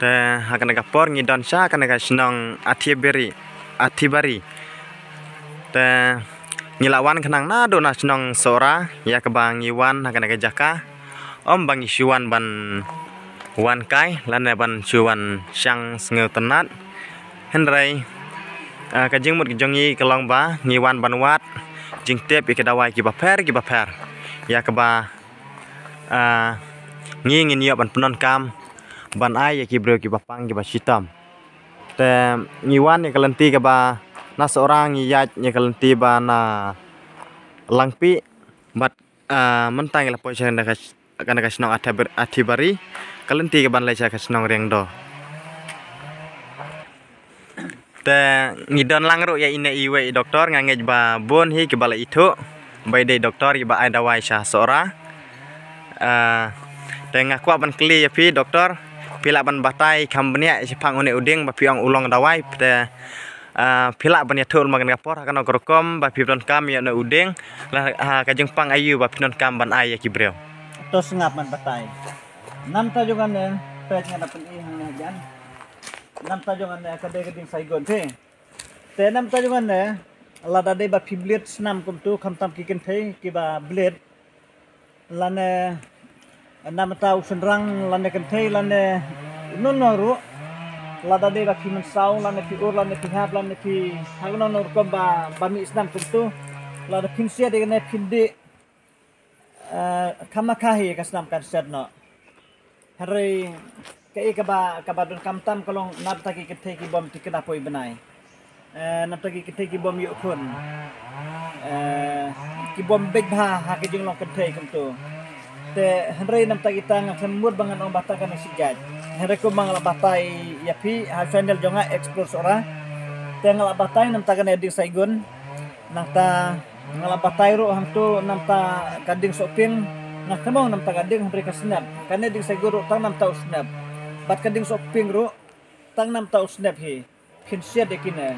te akan kapor ngidon sha akan senong atibari te ngilawan kenang na do na senong sora ya kebang iwan akan jaka om bang isuan ban wan kai lan ban chuan sang ngeu tenat henrai kajing mut jongi kelong ba ngiwan ban wat jing tep ikedawai ki baper ya keba ngingin yo ban penon kam ban ai ya ki bro ki bapang ki basitam te ngiwan ya kalenti keba na seorang yat ya kalenti ba na langpi bat mentang la poisen da akan kasnong atibari kalenti ke ban lecha kasnong rengdo te ngidon langro ya ine iwe doktor ngangej ba bon hi ke bala itu bai dei doktor iba ai dawai sha sora te ngakwa ban kli ya pi doktor pila ban batai kambnia sipang une uding ba piang ulong dawai te pila ban ya thul magan kapor akan okrokom ba pibron kam ya ne uding la kajeng pang ayu ba pinon kam ban ai ya kibreu tos ngap man batai nam ta jongan ne pet ngada pen i hang jan nam ta jongan ne kade keding saigon te nam ta jongan ne lada de ba piblet snam kum tu kham tam ki ken thei ki ba bled lane nam ta usenrang lane ken thei lane nonoru lada de ba kimen sau lane pi ur lane pi hap lane pi hang nonor kom ba mi snam kum tu lada pinsia de ne pindi kamakahi kasnam kan sedno hari kei kaba don kamtam kalong nab taki kethe ki bom tikena poi benai nab taki kethe ki bom yukun ki bom big ha ke jing long kethe kum tu te hari nab taki tang semut bangan ong bata kan sijaj hari ko mangala batai yapi ha channel jonga explore ora te ngala batai nam takan eding saigon nata ngala batai ro hang tu nam ta kading shopping nah kamong nam ta kading hampir ka snap kan eding saigon tang nam ta snap bat kading shopping ro tang nam ta snap hi kinsia dekine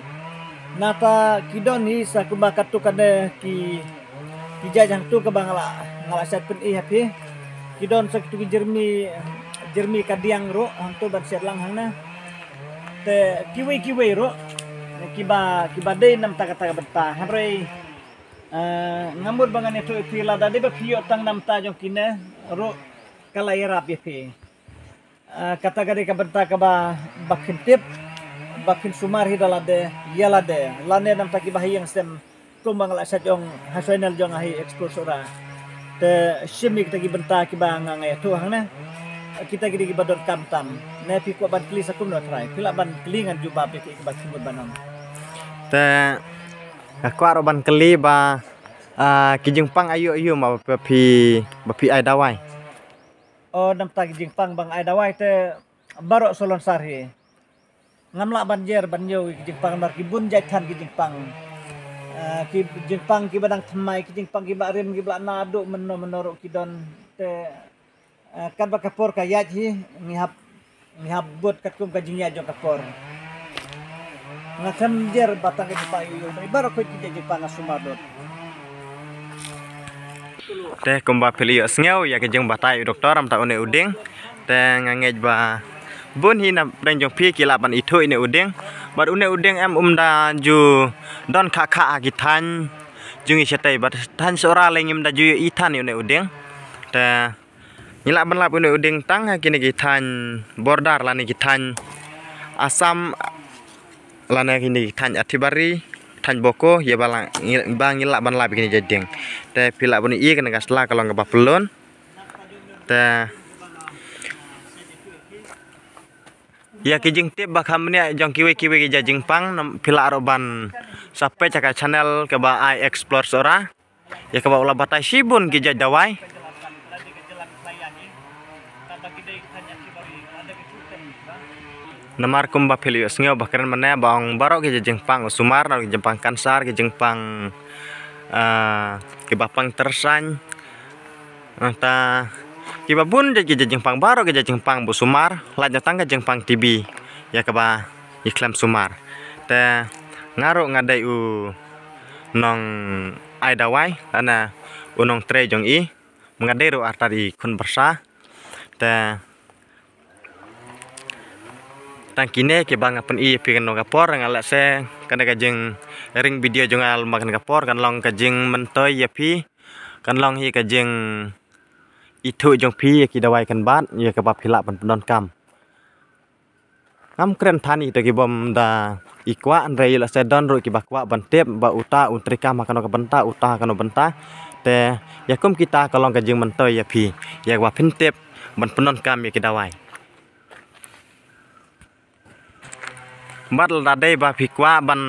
nata kidon hi sa kubakat tu kade ki jajang tu ke bangala ngala sat pen i happy kidon sa tu jermi kadiang ro hang tu ban set lang hang na te kiwi ro kiba de nam ta kata beta hamrei ngamur bangan itu pila dade ba pio tang nam ta jong kine ro kala yarap ye kata gade ka beta ka ba bakin tip bakin sumar hidalade yalade lane nam ta ki bahiyang sem kumbang la sa jong hasoinal jong ahi explosora te shimik ta ki benta ki ba ngangai tu hang na kita gidi ki badon kamtam ne pi ko ban kli sakum no try pila ban klingan juba pe ki ba kimut banom te aku aroban keli ba kijing pang ayu ma bapi ai dawai oh nam ta kijing pang bang ai dawai te barok solon sarhi ngamla banjer banyo kijing pang mar kibun jaitan kijing pang ki kijing pang ki badang thamai kijing pang ki barim ki bla nado menoro kidon te kan ba kapor kayat hi ngihap bot kakum kajing ya jong kapor ngakam jer batang ke payu baru ko ki jepang sumadot te komba pelio sngew ya kejeng batai doktor am ta une uding te ngangej ba bun hina dan jong pi kilaban itu ine uding bar une uding em umda ju don kha gitan jungi setai bat tan sora lengim da ju itan une uding te ngila ban lap une uding tang kini gitan bordar lani gitan asam lana kini tan atibari tan boko ya bang ngila ban lap kini jading te pila buni i kana gasla kalau ngaba pelon te ya kijing tip bakamnya jong kiwi ki jajing pang pila aroban sampai caka channel ke ba I explore sora ya ke ba ulah batai sibun ki jadawai namar kumba pelio sngew bakran mana bang barok ke jengpang sumar na jengpang kansar ke jengpang ke bapang tersan ta ke babun ke jengpang barok ke jengpang bu sumar la jatang ke jengpang tibi ya ke ba iklam sumar te ngaro ngadai u nong ai dawai ana unong tre jong i mengadai ro artari kun bersa te tang kine ke bang apen I pi kan kapor ngala se kan kajeng ring video jongal makan kapor kan long kajeng mentoy ya pi kan long hi kajeng itu jong pi ki dawai kan bat ya ke bab hilap pendon kam keren tani to ki bom da ikwa andre la se don ro ki bakwa bantep ba uta untrika makan ka benta uta kan benta te ya kum kita kalong kajeng mentoy ya pi ya wa pentep ban pendon kam ya ki dawai bat la dai ba pikwa ban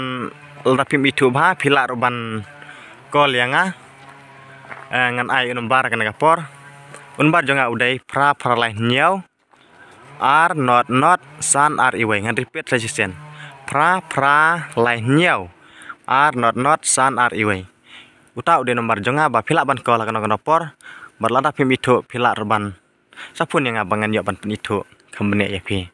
la pim itu ba pila ro ban kol yanga ngan ai nombar kan kapor unbar jonga udai pra lai nyau ar not san ar iwe ngan repeat resisten pra lai nyau ar not san ar iwe uta ude nombar jonga ba pila ban kol kan kapor berlada pim itu pila ro ban sapun yang abangan yo ban itu kembene ya pi